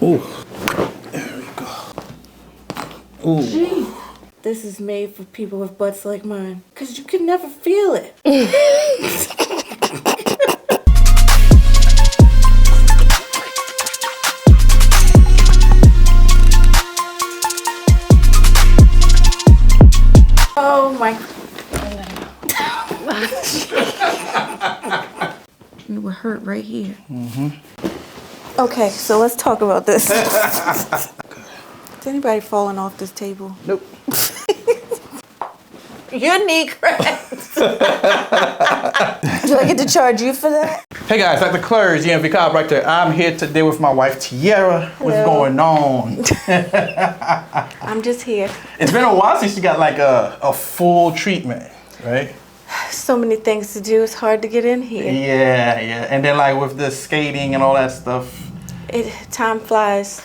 Ooh. There we go. Ooh. Gee. This is made for people with butts like mine. Because you can never feel it. Oh my. It would hurt right here. Okay, so let's talk about this. Is anybody falling off this table? Nope. Your knee cramps. Do I get to charge you for that? Hey guys, Dr. Claridge, EMV chiropractor. I'm here today with my wife Tiara. What's going on? I'm just here. It's been a while since you got like a full treatment, right? So many things to do. It's hard to get in here. Yeah, yeah. And then like with the skating and all that stuff. Time flies.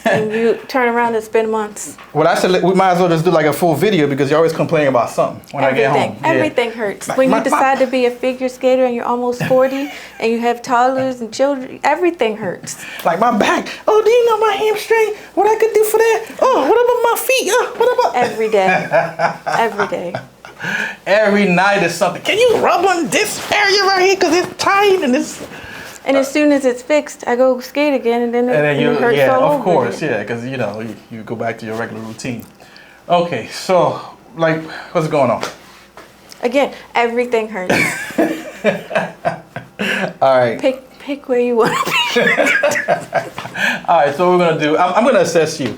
And you turn around, it's been months. Well, I said we might as well just do like a full video because you're always complaining about something when I get home. Everything hurts. When you decide to be a figure skater and you're almost 40 and you have toddlers and children, everything hurts. Like my back. Oh, do you know my hamstring? What I could do for that? Oh, what about my feet? What about... Every day. Every day. Every night is something. Can you rub on this area right here because it's tight and it's... And as soon as it's fixed, I go skate again, and then it hurts all over. Yeah, of course, yeah, because you know you go back to your regular routine. Okay, so like, what's going on? Again, everything hurts. All right. Pick where you want to be. All right, so what we're gonna do. I'm gonna assess you.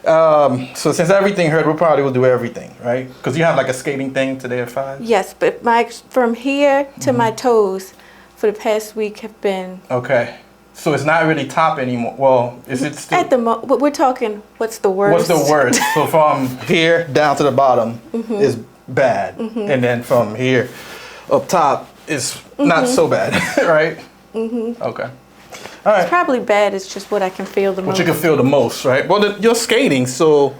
So since everything hurt, we probably will do everything, right? Because you have like a skating thing today at 5. Yes, but from here to my toes. For the past week have been... Okay. So it's not really top anymore. Well, is it still... At the moment, we're talking, what's the worst? What's the worst? So from here down to the bottom is bad. And then from here up top is not so bad, right? Okay. All right. It's probably bad. It's just what I can feel the most. What you can feel the most, right? Well, you're skating, so,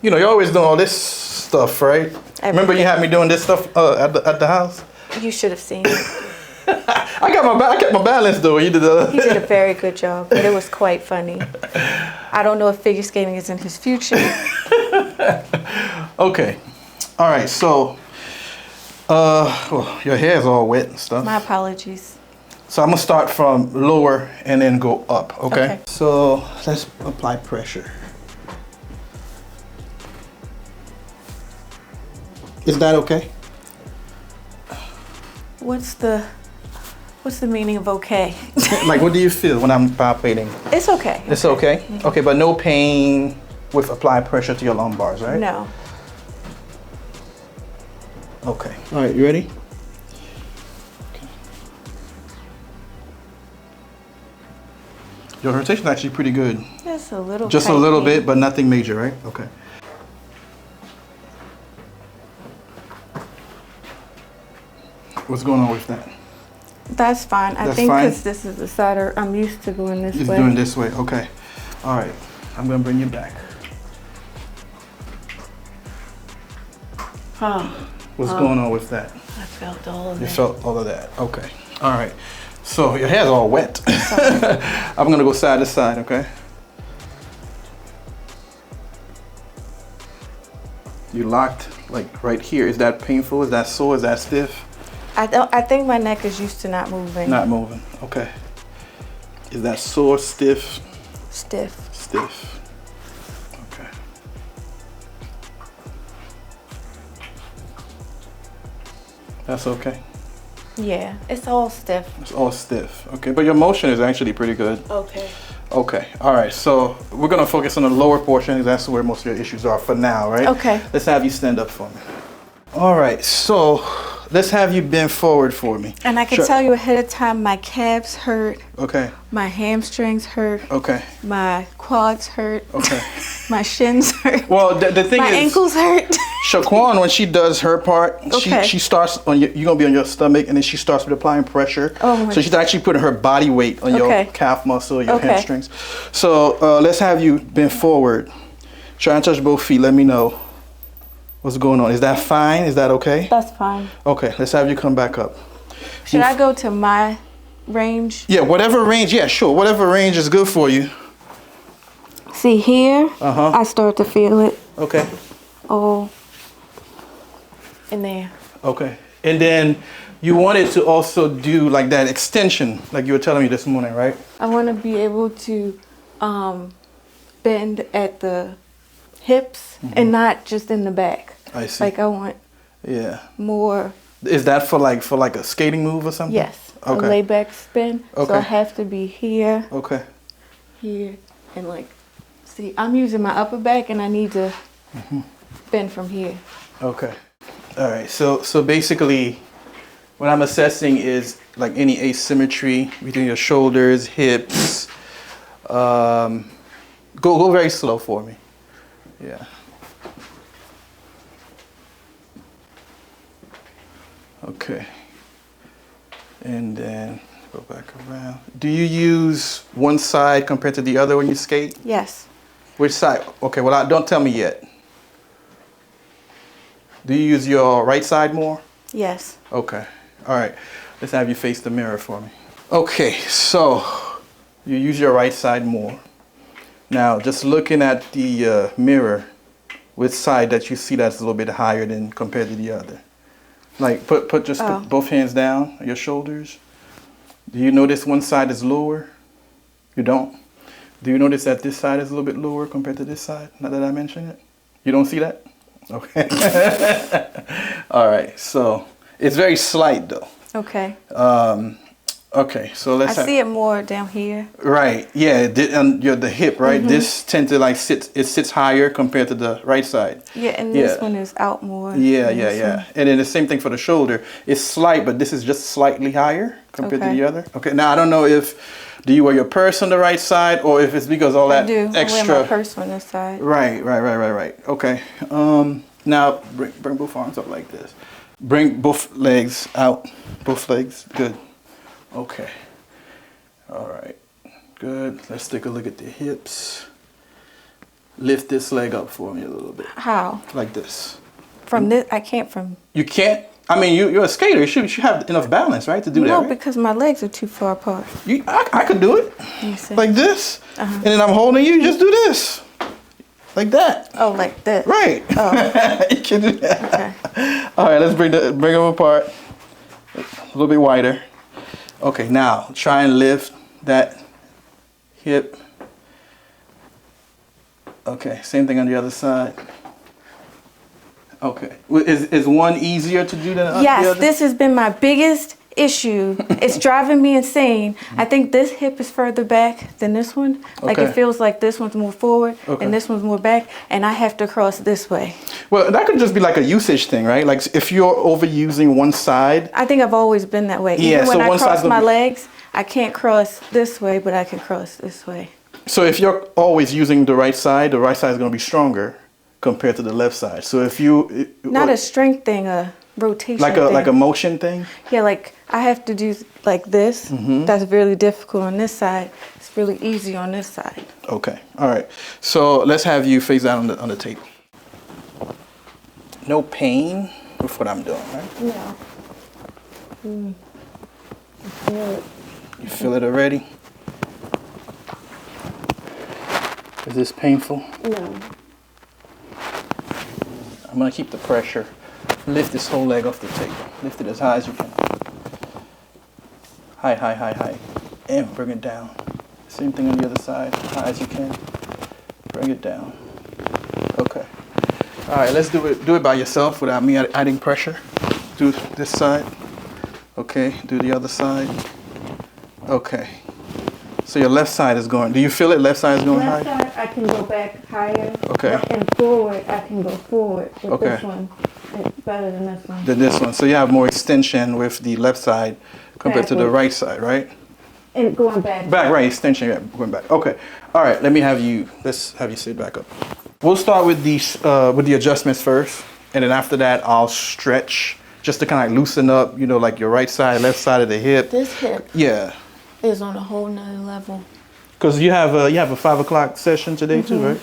you know, you're always doing all this stuff, right? Remember you had me doing this stuff at the house? You should have seen it. I kept my balance though. He did a very good job, but it was quite funny. I don't know if figure skating is in his future. Okay. All right. So, well, your hair is all wet and stuff. My apologies. So I'm gonna start from lower and then go up. Okay. So let's apply pressure. Is that okay? What's the meaning of okay? Like, what do you feel when I'm palpating? It's okay. It's okay? Okay, but no pain with applied pressure to your lumbars, right? No. Okay. All right, you ready? Okay. Your rotation is actually pretty good. Just a little. Just a little bit, but nothing major, right? Okay. What's going on with that? That's fine. I think because this is the side I'm used to going this way. Just doing this way, okay. All right, I'm gonna bring you back. What's going on with that? I felt all of that. You felt all of that, okay. All right, so your hair's all wet. I'm gonna go side to side, okay? You locked like right here. Is that painful? Is that sore? Is that stiff? I think my neck is used to not moving. Not moving, okay. Is that sore, stiff? Stiff. Stiff, okay. That's okay? Yeah, it's all stiff. It's all stiff, okay. But your motion is actually pretty good. Okay. Okay, all right, so we're gonna focus on the lower portion because that's where most of your issues are for now, right? Okay. Let's have you stand up for me. All right, so let's have you bend forward for me. And I can tell you ahead of time, my calves hurt. Okay. My hamstrings hurt. Okay. My quads hurt. Okay. My shins hurt. Well, the thing is, my ankles hurt. Shaquan, when she does her part, she starts on you're gonna be on your stomach, and then she starts with applying pressure. Oh, so she's actually putting her body weight on your calf muscle, your hamstrings. So let's have you bend forward. Try and touch both feet. Let me know what's going on. Is that fine? Is that okay? That's fine. Okay, let's have you come back up. Should I go to my range? Yeah, whatever range. Yeah, sure. Whatever range is good for you. See here, I start to feel it. Okay. Oh, in there. Okay. And then you wanted to also do like that extension, like you were telling me this morning, right? I want to be able to bend at the hips and not just in the back. I see. Like I want more. Is that for like a skating move or something? Yes. Okay. A layback spin. Okay. So I have to be here. Okay. Here and like, see, I'm using my upper back and I need to bend from here. Okay. All right. So basically, what I'm assessing is like any asymmetry between your shoulders, hips. Go very slow for me. Yeah. Okay. And then go back around. Do you use one side compared to the other when you skate? Yes. Which side? Okay, well, don't tell me yet. Do you use your right side more? Yes. Okay. All right. Let's have you face the mirror for me. Okay, so you use your right side more. Now, just looking at the mirror, which side that you see that's a little bit higher than compared to the other? Like, put both hands down on your shoulders. Do you notice one side is lower? You don't? Do you notice that this side is a little bit lower compared to this side, now that I mention it? You don't see that? Okay. All right, so it's very slight though. Okay. Okay, so let's. I see it more down here. Right. Yeah. The hip, right? This tend to like sits higher compared to the right side. Yeah, and this one is out more. Yeah. And then the same thing for the shoulder. It's slight, but this is just slightly higher compared to the other. Okay. Now I don't know if do you wear your purse on the right side or if it's because all that extra. I wear my purse on this side. Right. Okay. Now bring both arms up like this. Bring both legs out. Both legs. Good. Okay. All right. Good. Let's take a look at the hips. Lift this leg up for me a little bit. How? Like this. From this? I can't from... You can't? I mean, you're a skater. You should have enough balance, right, to do that, No, right? because my legs are too far apart. I could do it. Like this. And then I'm holding you. Just do this. Like that. Oh, like this. Right. Oh. You can do that. Okay. All right, let's bring them apart. A little bit wider. Okay, now try and lift that hip. Okay, same thing on the other side. Okay, is one easier to do than the other? Yes, this has been my biggest issue. It's driving me insane. I think this hip is further back than this one. Like it feels like this one's more forward and this one's more back, and I have to cross this way. Well, that could just be like a usage thing, right? Like if you're overusing one side. I think I've always been that way. Yeah, even when so I cross my legs, I can't cross this way, but I can cross this way. So if you're always using the right side is going to be stronger compared to the left side. So if you not a strength thing, a rotation thing. Like a motion thing? Yeah, like I have to do like this. That's really difficult on this side. It's really easy on this side. Okay. All right. So let's have you face down on the tape. No pain with what I'm doing, right? No. I feel it. You feel it already? Is this painful? No. I'm going to keep the pressure. Lift this whole leg off the table. Lift it as high as you can. High. And bring it down. Same thing on the other side. High as you can. Bring it down. Okay. All right, let's do it by yourself without me adding pressure. Do this side. Okay, do the other side. Okay. So your left side is going. Do you feel it? Left side is going high? Left side, I can go back higher. Okay. And forward, I can go forward. With this one, it's better than this one. Than this one. So you have more extension with the left side compared to the right side, right? And going back. Back, right, extension, yeah, going back. Okay. All right, let's have you sit back up. We'll start with the adjustments first, and then after that, I'll stretch just to kind of loosen up, like your right side, left side of the hip. This hip. Yeah. Is on a whole nother level. Because you have a 5 o'clock session today too, right?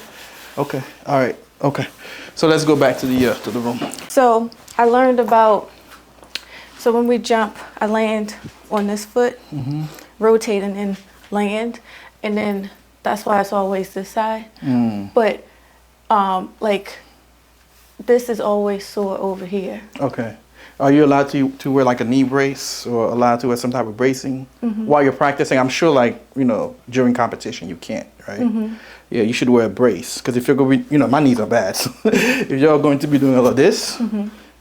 Okay. All right. Okay. So let's go back to the room. So I learned about. So when we jump, I land on this foot, rotate and then land, and then That's why it's always this side. But like this is always sore over here. Okay. Are you allowed to wear like a knee brace or allowed to wear some type of bracing while you're practicing? I'm sure like, you know, during competition you can't, right? Yeah, you should wear a brace because if you're going to be, you know, my knees are bad. So if you're going to be doing all of this,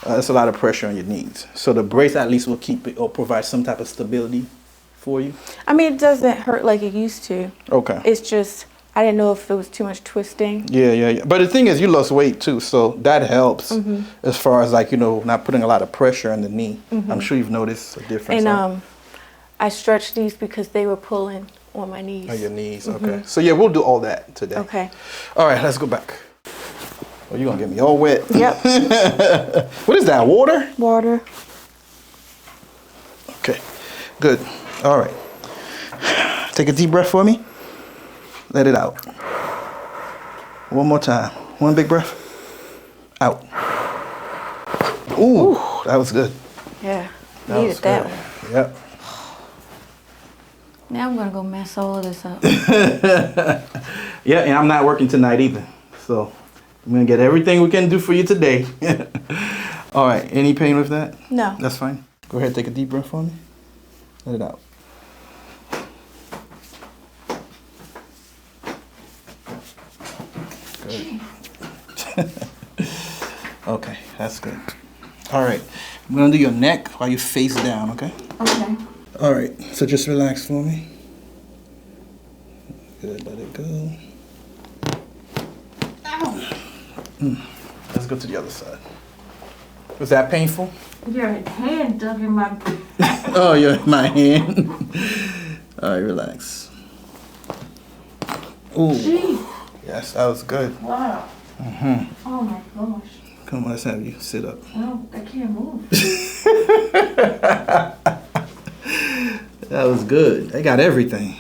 that's a lot of pressure on your knees. So the brace at least will keep it or provide some type of stability for you. I mean, it doesn't hurt like it used to. Okay. It's just, I didn't know if it was too much twisting. Yeah. But the thing is, you lost weight too, so that helps as far as like, you know, not putting a lot of pressure on the knee. I'm sure you've noticed a difference. And I stretched these because they were pulling on my knees. On your knees, okay. So yeah, we'll do all that today. Okay. All right, let's go back. Oh, you're gonna get me all wet. Yep. What is that, water? Water. Okay, good. All right. Take a deep breath for me. Let it out. One more time. One big breath. Out. Ooh, that was good. Yeah, That needed was that good. one. Yep. Now I'm gonna go mess all of this up. Yeah, and I'm not working tonight either. So I'm gonna get everything we can do for you today. All right, any pain with that? No. That's fine. Go ahead, take a deep breath for me. Let it out. Good. Okay, that's good. All right, I'm gonna do your neck while you face down, okay? Okay. All right, so just relax for me. Good, let it go. Ow. Let's go to the other side. Was that painful? Your hand dug in my... Oh, my hand. All right, relax. Ooh. Jeez. Yes, that was good. Wow. Oh my gosh. Come on, let's have you sit up. No, I can't move. That was good. They got everything.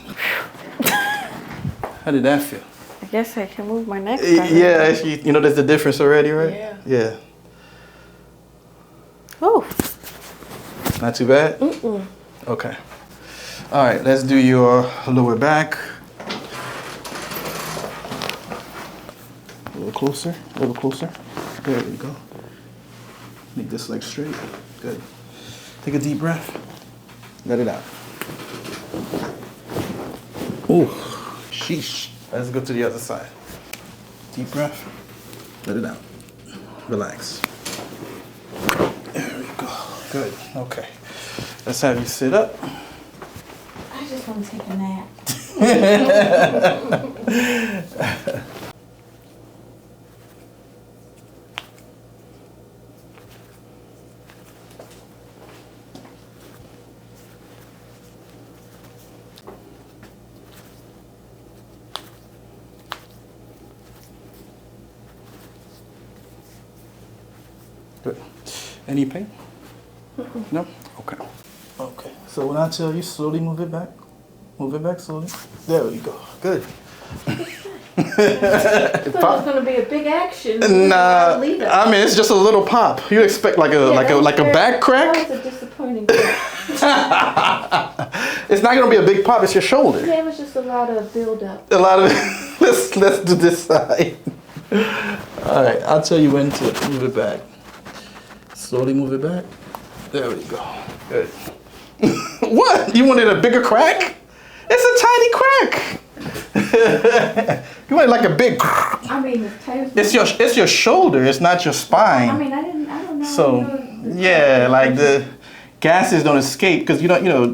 How did that feel? I guess I can move my neck. Yeah, actually, you know, there's the difference already, right? Yeah. Yeah. Oh. Not too bad? Okay. All right, let's do your lower back. A little closer, a little closer. There we go. Make this leg straight. Good. Take a deep breath. Let it out. Ooh, sheesh. Let's go to the other side. Deep breath. Let it out. Relax. There we go. Good. Okay. Let's have you sit up. I just want to take a nap. Good. Any pain? No? Okay. Okay. So when I tell you slowly move it back slowly. There we go. Good. I thought it was going to be a big action. Nah, I mean it's just a little pop. You expect like a back crack? That was a disappointing crack. It's not gonna be a big pop. It's your shoulder. Yeah, it was just a lot of build up. A lot of let's do this side. All right, I'll tell you when to move it back. Slowly move it back. There we go. Good. What? You wanted a bigger crack? It's a tiny crack. You wanted like a big. I mean, it's your shoulder. It's not your spine. I mean, I don't know. So yeah, like the gases don't escape because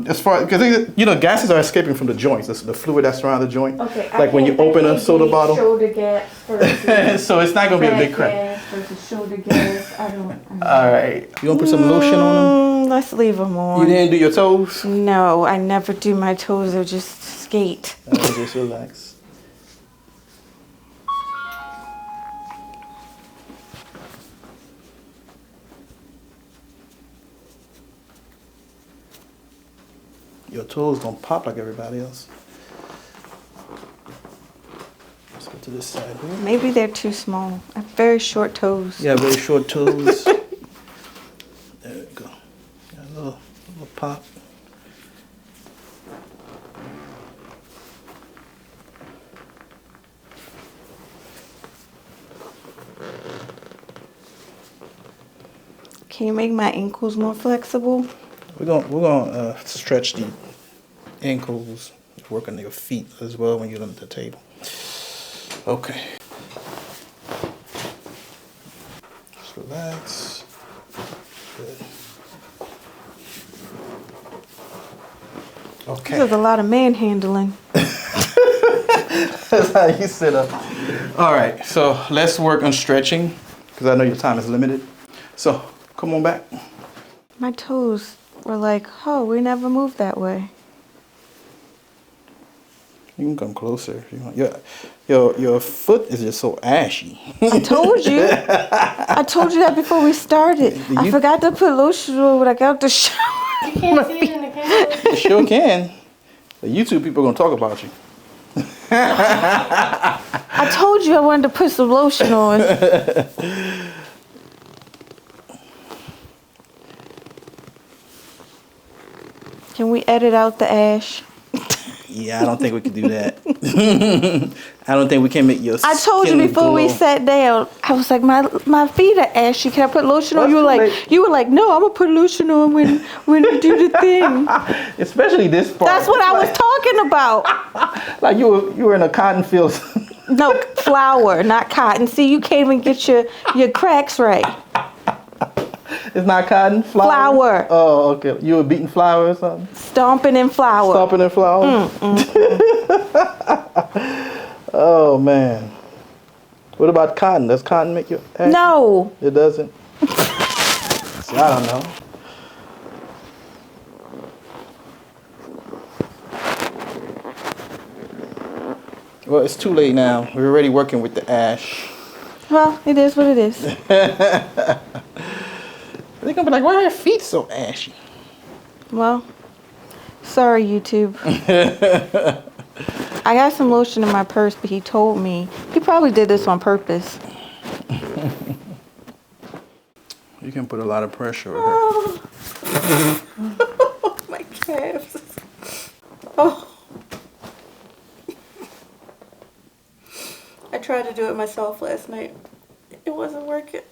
as far because gases are escaping from the joints. That's the fluid that's around the joint. Okay. Like when you open a soda bottle. Shoulder gas versus so it's not gonna be a big crack. Gas versus shoulder gas. I don't. All right. You want to put some lotion on them? Let's leave them on. You didn't do your toes? No, I never do my toes. I just skate. Just relax. Your toes don't pop like everybody else. Let's go to this side here. Maybe they're too small. I have very short toes. Yeah, very short toes. There we go. Got a little pop. Can you make my ankles more flexible? We're gonna stretch the ankles, work on your feet as well when you're on the table. Okay. Just relax. Good. Okay. This is a lot of manhandling. That's how you sit up. All right, so let's work on stretching because I know your time is limited. So come on back. My toes were like, oh, we never moved that way. You can come closer if you want. Your foot is just so ashy. I told you. I told you that before we started. I forgot to put lotion on when I got out the shower. You can't see it in the camera. You sure can. The YouTube people are gonna talk about you. I told you I wanted to put some lotion on. Can we edit out the ash? Yeah, I don't think we can do that. I don't think we can make your I told you before glow. we sat down. I was like, my feet are ashy. Can I put lotion on? What's You were like, no, I'm gonna put lotion on when we do the thing. Especially this part. That's what I was talking about. Like you were in a cotton field. No, flour, not cotton. See, you can't even get your cracks right. It's not cotton? Flour. Oh, okay. You were beating flour or something? Stomping in flour. Stomping in flour? Oh, man. What about cotton? Does cotton make you ashy? No. It doesn't? See, I don't know. Well, it's too late now. We're already working with the ash. Well, it is what it is. They're gonna be like, why are your feet so ashy? Well, sorry, YouTube. I got some lotion in my purse, but he told me. He probably did this on purpose. You can put a lot of pressure on her. My calves. Oh. I tried to do it myself last night. It wasn't working.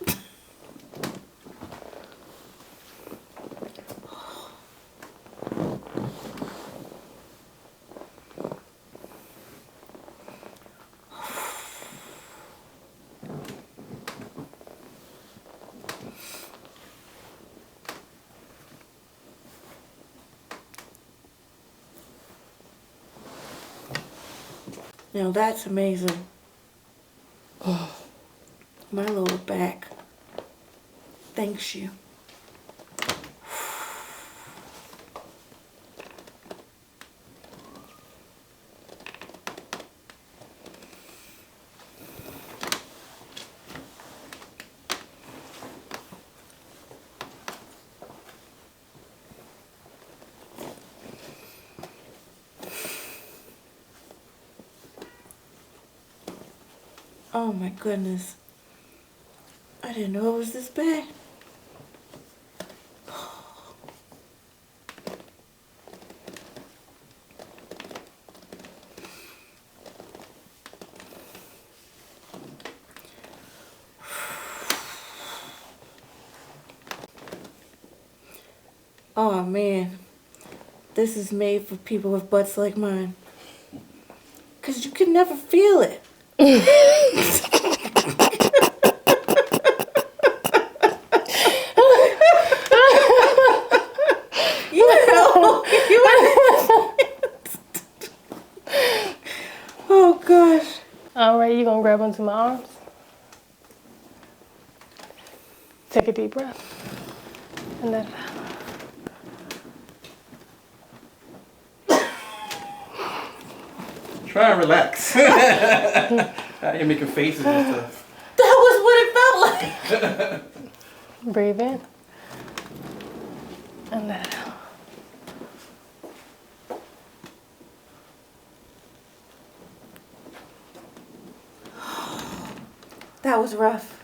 Now that's amazing. Oh, my lower back thanks you. Oh my goodness. I didn't know it was this bad. Oh man. This is made for people with butts like mine. 'Cause you can never feel it. Oh gosh. Alright, you gonna grab onto my arms. Take a deep breath. And let it out. Try and relax. You're making faces and stuff. That was what it felt like. Breathe in. And let it out. That was rough.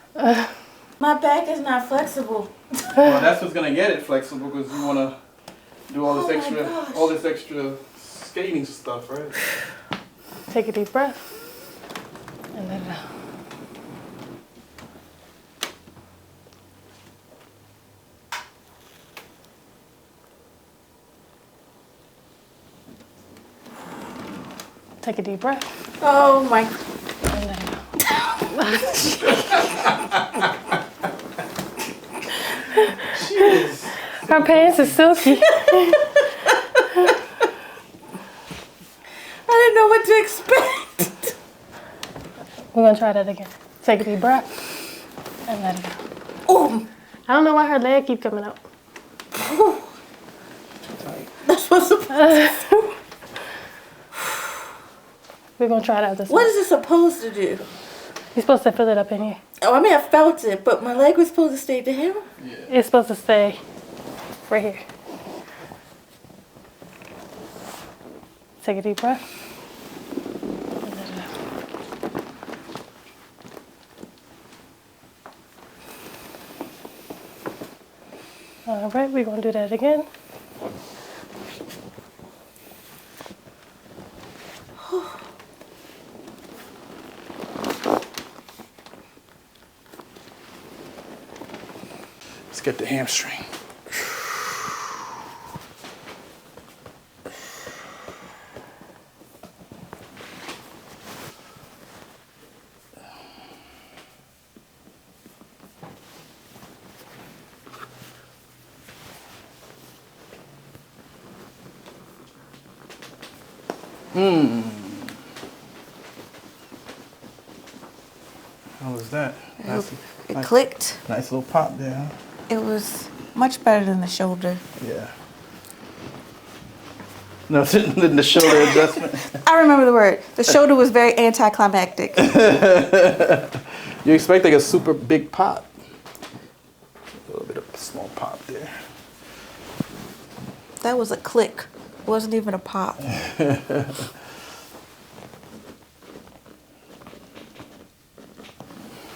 My back is not flexible. Well, that's what's gonna get it flexible because you wanna do all this extra skating stuff, right? Take a deep breath. And let it out. Take a deep breath. Oh my. And let it go. Her pants are silky. I didn't know what to expect. We're gonna try that again. Take a deep breath and let it go. Oh, I don't know why her leg keep coming up. that's what's supposed. We're gonna try that this What time. is it supposed to do? You're supposed to fill it up in here. Oh, I mean, I felt it, but my leg was supposed to stay down. Yeah. It's supposed to stay right here. Take a deep breath. And let it out. All right, we're gonna do that again. Let's get the hamstring. How was that? It clicked. Nice little pop there, huh? It was much better than the shoulder. Yeah. No, the shoulder adjustment. I remember the word. The shoulder was very anticlimactic. You expect like a super big pop. A little bit of a small pop there. That was a click. It wasn't even a pop.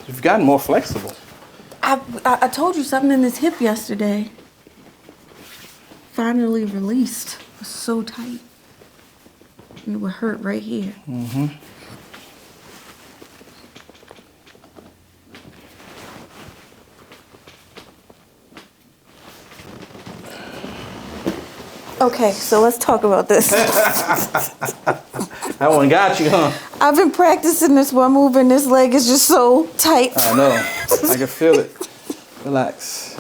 You've gotten more flexible. I told you something in this hip yesterday. Finally released. It was so tight. And it would hurt right here. Mm-hmm. Okay, so let's talk about this. That one got you, huh? I've been practicing this one move and this leg is just so tight. I know. I can feel it. Relax.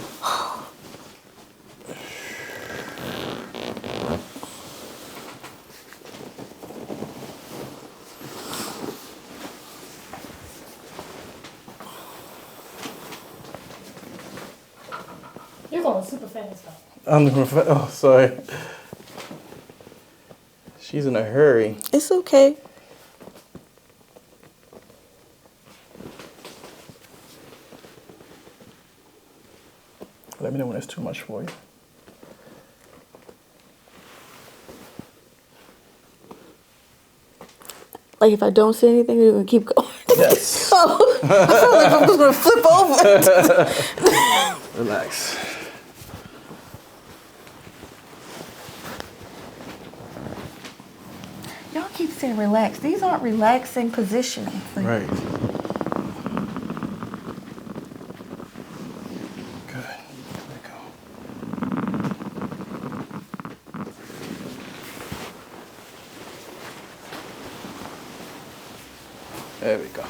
You're going super fast though. Oh, sorry. She's in a hurry. It's okay. Let me know when it's too much for you. Like if I don't say anything, you're gonna keep going. Yes. Oh, I felt like I was gonna flip over. Relax. Y'all keep saying relax. These aren't relaxing positions. Like, Right. Good. There we go. There we go.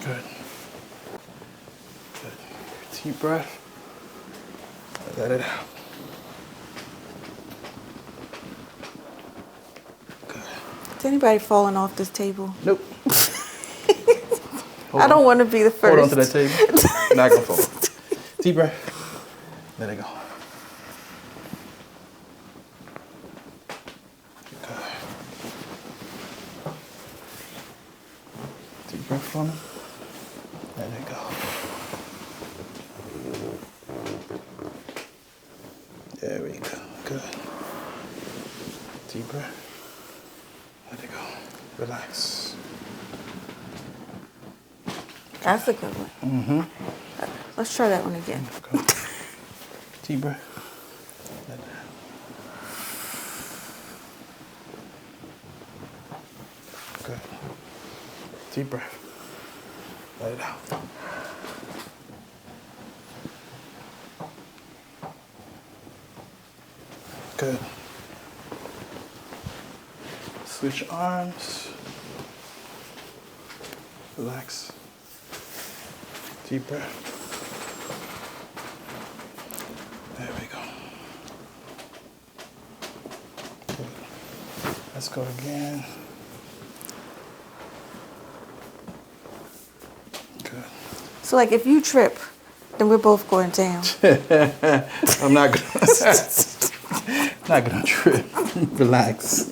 Good. Good. Deep breath. Let it out. Good. Is anybody falling off this table? Nope. I don't want to be the first. Hold on to that table. Not gonna fall. Deep breath. Let it go. Good. Deep breath for me. Let it go. There we go. Good. Deep breath. Let it go. Relax. That's a good one. Mm-hmm. Let's try that one again. Go. Deep breath. Let it out. Good. Deep breath. Let it out. Good. Switch arms. Relax. Deep breath. There we go. Good. Let's go again. Good. So like if you trip, then we're both going down. I'm not gonna trip. Relax.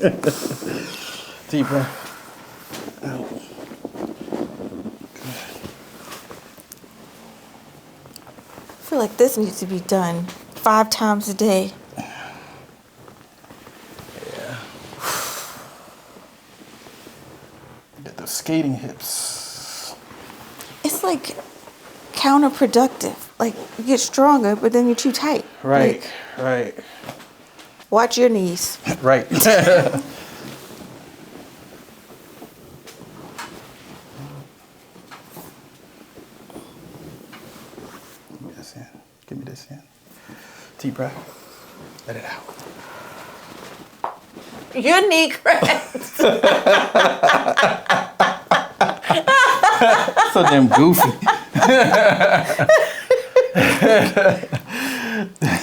Deep breath. Out. Good. I feel like this needs to be done 5 times a day. Yeah. Get those skating hips. It's like counterproductive. Like you get stronger, but then you're too tight. Right, Like, right, watch your knees. right. Give me this hand. Give me this hand. Deep breath. Let it out. Your knee cracks. So damn goofy.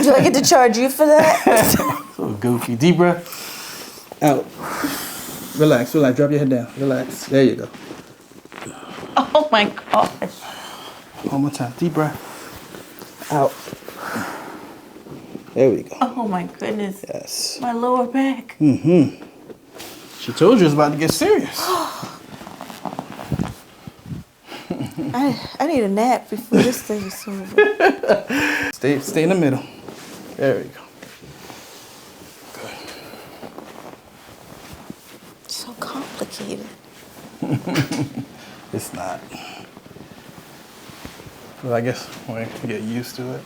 Do I get to charge you for that? So goofy. Deep breath. Out. Relax, relax. Drop your head down. Relax. There you go. Oh my gosh. One more time. Deep breath. Out. There we go. Oh my goodness. Yes. My lower back. She told you it was about to get serious. I need a nap before this thing is over. Stay in the middle. There we go. Good. So complicated. It's not. Well, I guess when we get used to it.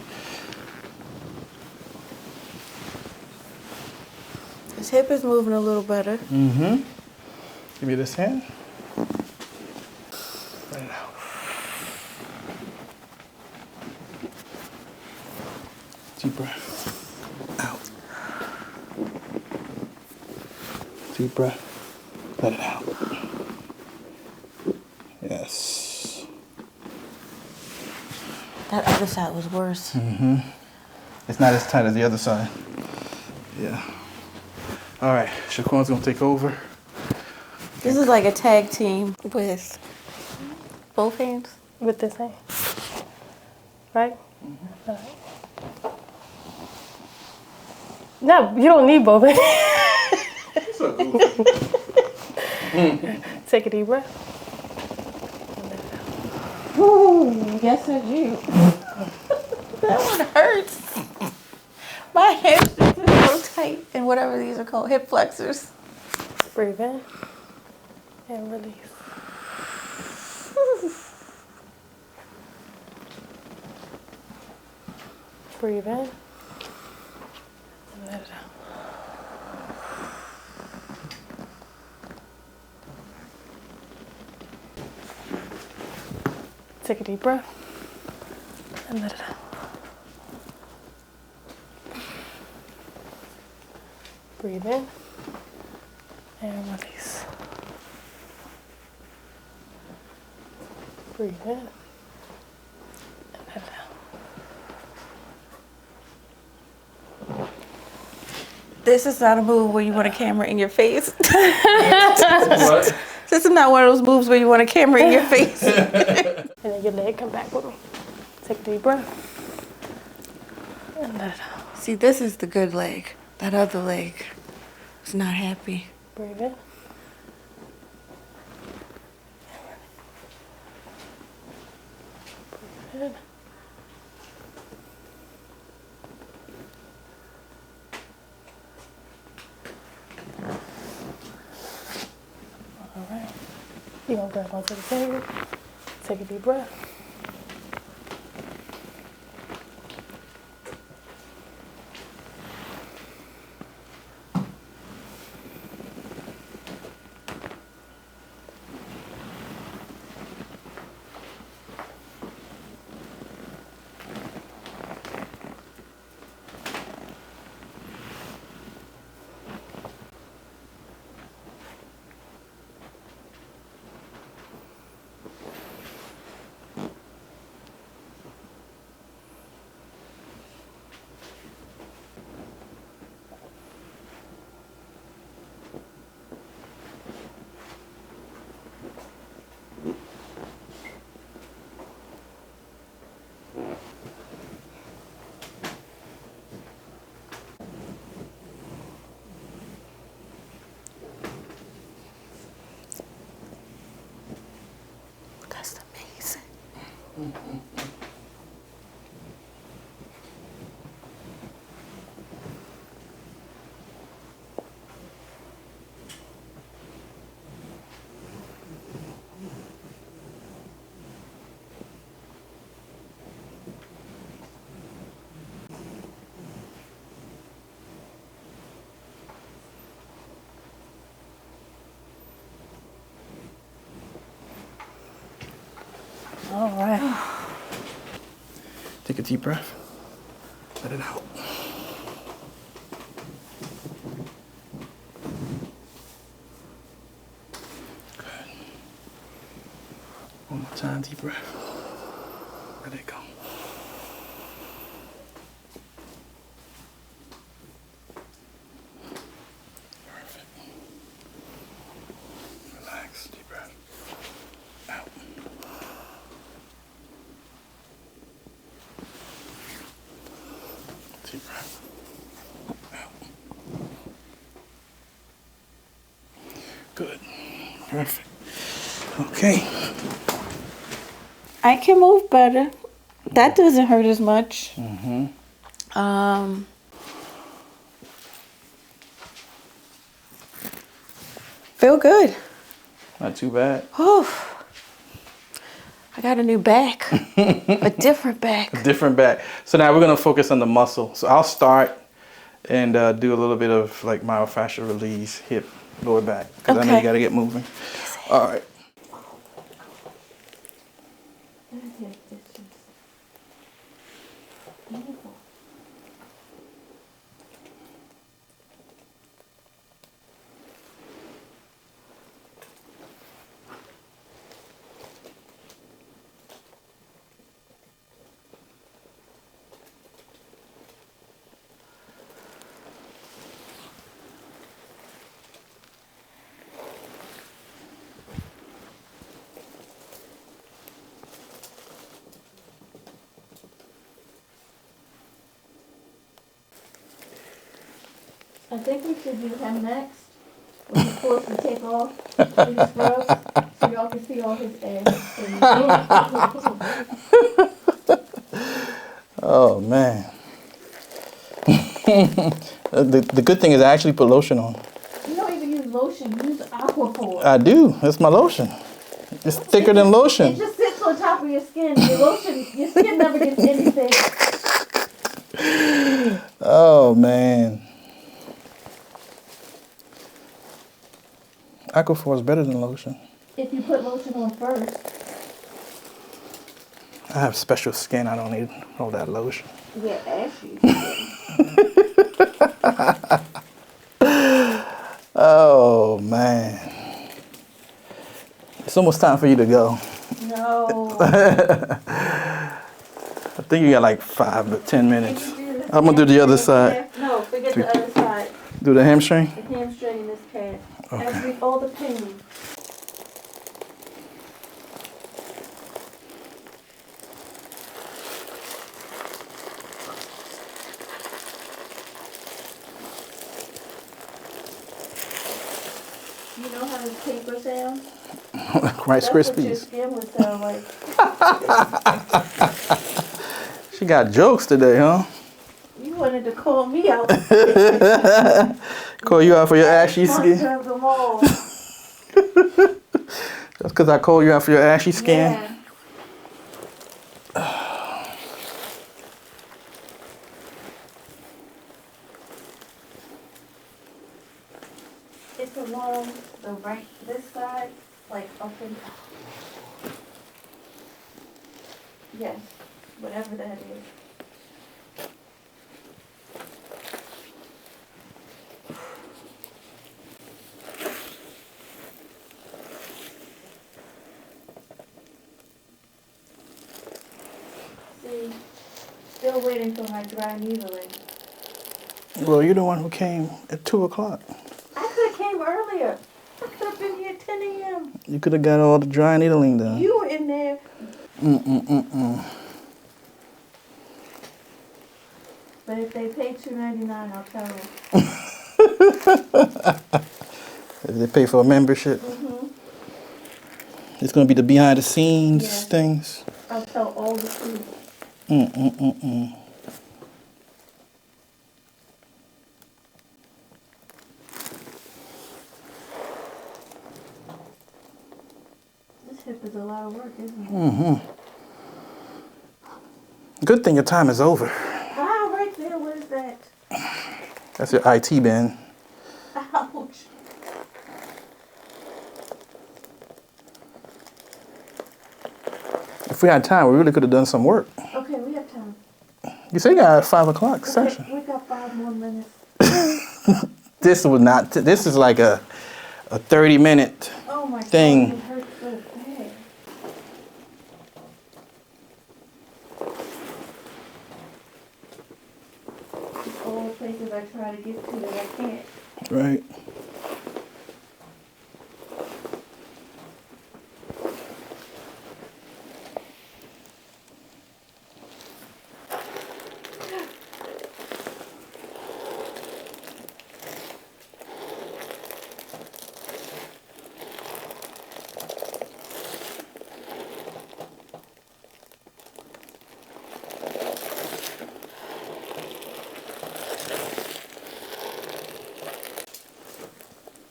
His hip is moving a little better. Give me this hand. Let it out. Deep breath. Out. Deep breath. Let it out. Yes. That other side was worse. It's not as tight as the other side. Yeah. All right, Shaquan's gonna take over. This is like a tag team with both hands. With this hand. Right? All right. No, you don't need both hands. Take a deep breath. Ooh, yes I do. That one hurts. My hamstrings are so tight, and whatever these are called, hip flexors. Breathe in and release. Breathe in and let it out. Take a deep breath and let it out. Breathe in and release. Breathe in and let it out. This is not a move where you want a camera in your face. What? This is not one of those moves where you want a camera in your face. And then your leg come back with me. Take a deep breath and let it out. See, this is the good leg. That other leg is not happy. Breathe in. Breathe in. All right. You're going to grab onto the table. Take a deep breath. All right. Take a deep breath. Let it out. Good. One more time, deep breath. Let it go. Perfect. Relax, deep breath. Out. Deep breath. Out. Good. Perfect. Okay. I can move better. That doesn't hurt as much. Feel good. Not too bad. Whew. I got a new back. A different back. Different back. So now we're gonna focus on the muscle. So I'll start and do a little bit of like myofascial release, hip, lower back, because I know you gotta get moving. All right. I think we should do him next. When he's supposed to take off his scrubs so y'all can see all his ass. Oh man. The good thing is I actually put lotion on. You don't even use lotion, you use Aquaphor. I do. That's my lotion. It's thicker than lotion. It just sits on top of your skin. Your lotion, your skin never gets anything. Oh man. Aquaphor is better than lotion. If you put lotion on first. I have special skin. I don't need all that lotion. Yeah, ashy. Oh man. It's almost time for you to go. No. I think you got like 5 to 10 minutes. I'm gonna do the other side. No, forget the other side. Do the hamstring? The hamstring and this calf. Okay. All the pain. You know how this paper sounds? Rice That's what your Krispies. skin would sound like. She got jokes today, huh? You wanted to call me out. Call you out for your ashy skin? Monster of them all. That's because I called you out for your ashy skin? Yeah. It's along the right, this side, like up and down. Yes, whatever that is. See, still waiting for my dry needling. Well, you're the one who came at 2 o'clock. I could have came earlier. I could have been here at 10 a.m. You could have got all the dry needling done. You were in there. But if they pay $2.99, I'll tell them. If they pay for a membership. It's gonna be the behind the scenes things. I'll tell all the truth. This hip is a lot of work, isn't it? Good thing your time is over. Ah, right there. What is that? That's your IT band. Ouch. If we had time, we really could have done some work. Okay, we have time. You say you got a 5 o'clock Okay, session. we got 5 more minutes. This would not. This is like a 30-minute Oh my thing. God, it hurts so bad. All the places I try to get to that I can't. Right.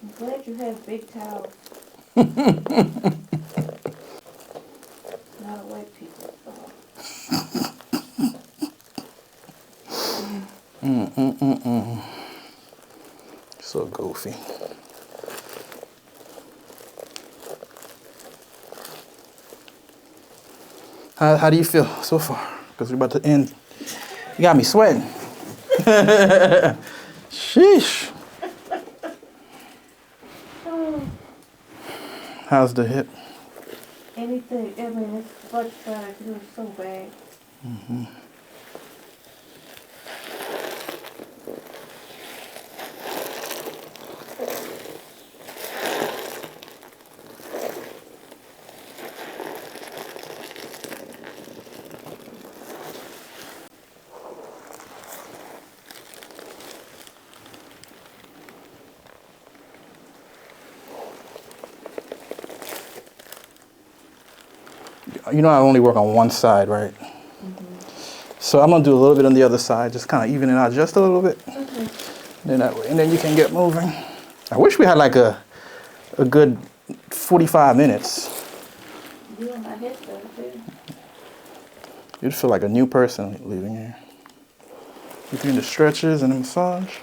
I'm glad you have big towels. Not a white people style. So goofy. How do you feel so far? Because we're about to end. You got me sweating. Sheesh. How's the hip? Anything, I mean, it's much better. It was so bad. You know I only work on one side, right? So I'm gonna do a little bit on the other side, just kind of even it out just a little bit. Then that way, and then you can get moving. I wish we had like a good 45 minutes. You and my hip though, too. You'd feel like a new person leaving here. Between the stretches and the massage.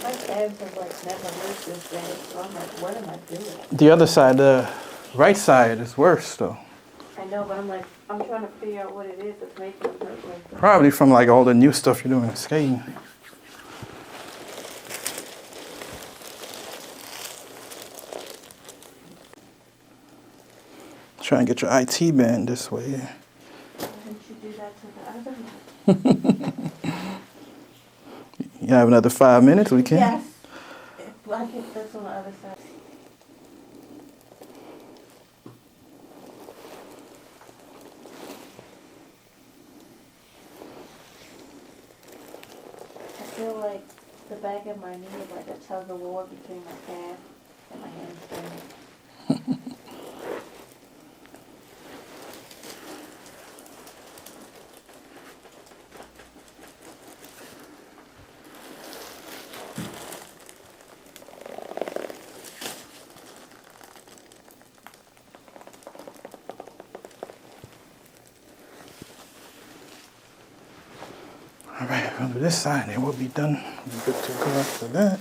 My calves have like never hurt this bad, so I'm like, what am I doing? The other side, the right side is worse though. I know, but I'm like, I'm trying to figure out what it is that's making it hurt like that. Probably from like all the new stuff you're doing skating. Try and get your IT band this way. Why didn't you do that to the other one? You have another 5 minutes, we can. Yes. I think that's on the other side. I feel like the back of my knee is like a tug of war between my calf and my hamstring. we'll do this side and we'll be done. We'll be good to go after that.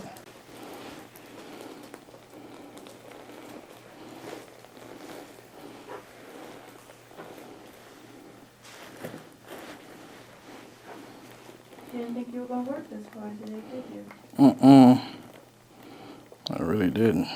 You didn't think you were going to work this hard today, did you? I really didn't.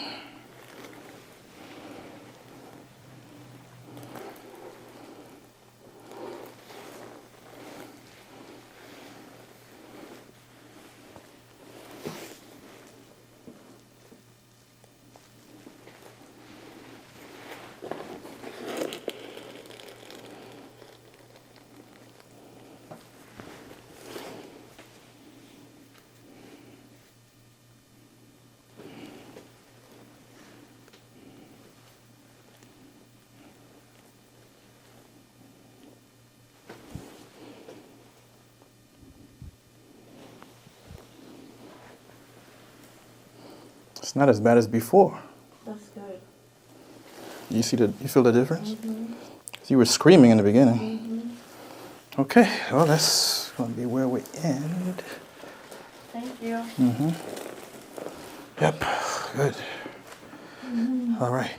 It's not as bad as before. That's good. You feel the difference? Mm-hmm. You were screaming in the beginning. Mm-hmm. Okay, well, that's going to be where we end. Thank you. Mm-hmm. Yep, good. Mm-hmm. All right.